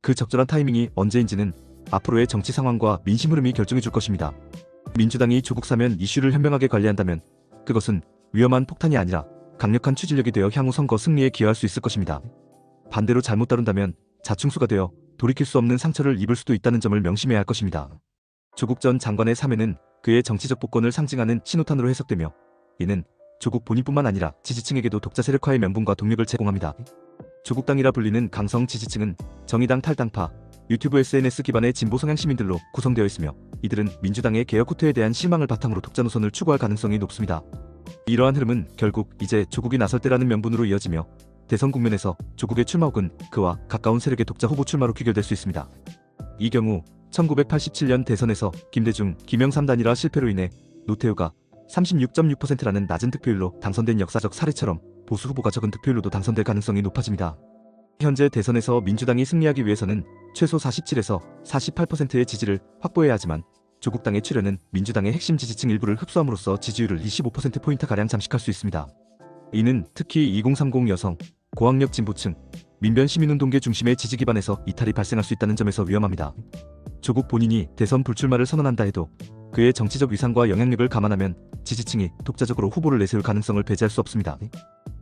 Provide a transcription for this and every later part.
그 적절한 타이밍이 언제인지는 앞으로의 정치 상황과 민심 흐름이 결정해 줄 것입니다. 민주당이 조국 사면 이슈를 현명하게 관리한다면 그것은 위험한 폭탄이 아니라 강력한 추진력이 되어 향후 선거 승리에 기여할 수 있을 것입니다. 반대로 잘못 다룬다면 자충수가 되어 돌이킬 수 없는 상처를 입을 수도 있다는 점을 명심해야 할 것입니다. 조국 전 장관의 사면은 그의 정치적 복권을 상징하는 신호탄으로 해석되며 이는 조국 본인뿐만 아니라 지지층에게도 독자 세력화의 명분과 동력을 제공합니다. 조국당이라 불리는 강성 지지층은 정의당 탈당파, 유튜브 SNS 기반의 진보 성향 시민들로 구성되어 있으며 이들은 민주당의 개혁 후퇴에 대한 실망을 바탕으로 독자 노선을 추구할 가능성이 높습니다. 이러한 흐름은 결국 이제 조국이 나설 때라는 명분으로 이어지며 대선 국면에서 조국의 출마 혹은 그와 가까운 세력의 독자 후보 출마로 귀결될 수 있습니다. 이 경우 1987년 대선에서 김대중, 김영삼 단일화 실패로 인해 노태우가 36.6%라는 낮은 득표율로 당선된 역사적 사례처럼 보수 후보가 적은 득표율로도 당선될 가능성이 높아집니다. 현재 대선에서 민주당이 승리하기 위해서는 최소 47에서 48%의 지지를 확보해야 하지만 조국당의 출현은 민주당의 핵심 지지층 일부를 흡수함으로써 지지율을 25%포인트가량 잠식할 수 있습니다. 이는 특히 2030 여성, 고학력 진보층, 민변 시민운동계 중심의 지지 기반에서 이탈이 발생할 수 있다는 점에서 위험합니다. 조국 본인이 대선 불출마를 선언한다 해도 그의 정치적 위상과 영향력을 감안하면 지지층이 독자적으로 후보를 내세울 가능성을 배제할 수 없습니다.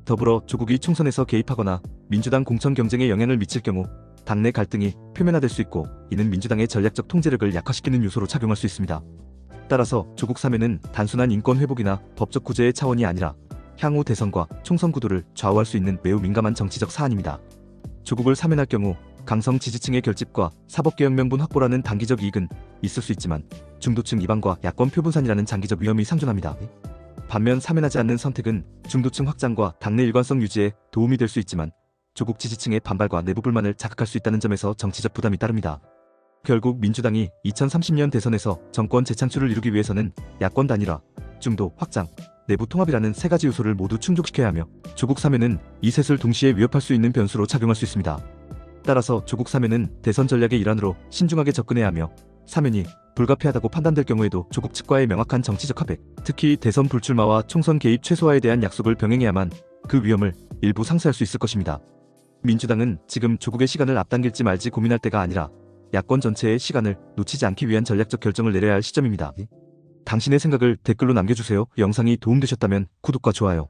더불어 조국이 총선에서 개입하거나 민주당 공천 경쟁에 영향을 미칠 경우 당내 갈등이 표면화될 수 있고 이는 민주당의 전략적 통제력을 약화시키는 요소로 작용할 수 있습니다. 따라서 조국 사면은 단순한 인권 회복이나 법적 구제의 차원이 아니라 향후 대선과 총선 구도를 좌우할 수 있는 매우 민감한 정치적 사안입니다. 조국을 사면할 경우 강성 지지층의 결집과 사법개혁 명분 확보라는 단기적 이익은 있을 수 있지만 중도층 이방과 야권 표분산이라는 장기적 위험이 상존합니다. 반면 사면하지 않는 선택은 중도층 확장과 당내 일관성 유지에 도움이 될 수 있지만 조국 지지층의 반발과 내부 불만을 자극할 수 있다는 점에서 정치적 부담이 따릅니다. 결국 민주당이 2030년 대선에서 정권 재창출을 이루기 위해서는 야권 단일화, 중도 확장, 내부 통합이라는 세 가지 요소를 모두 충족시켜야 하며 조국 사면은 이 셋을 동시에 위협할 수 있는 변수로 작용할 수 있습니다. 따라서 조국 사면은 대선 전략의 일환으로 신중하게 접근해야 하며 사면이 불가피하다고 판단될 경우에도 조국 측과의 명확한 정치적 합의, 특히 대선 불출마와 총선 개입 최소화에 대한 약속을 병행해야만 그 위험을 일부 상쇄할 수 있을 것입니다. 민주당은 지금 조국의 시간을 앞당길지 말지 고민할 때가 아니라 야권 전체의 시간을 놓치지 않기 위한 전략적 결정을 내려야 할 시점입니다. 당신의 생각을 댓글로 남겨주세요. 영상이 도움되셨다면 구독과 좋아요,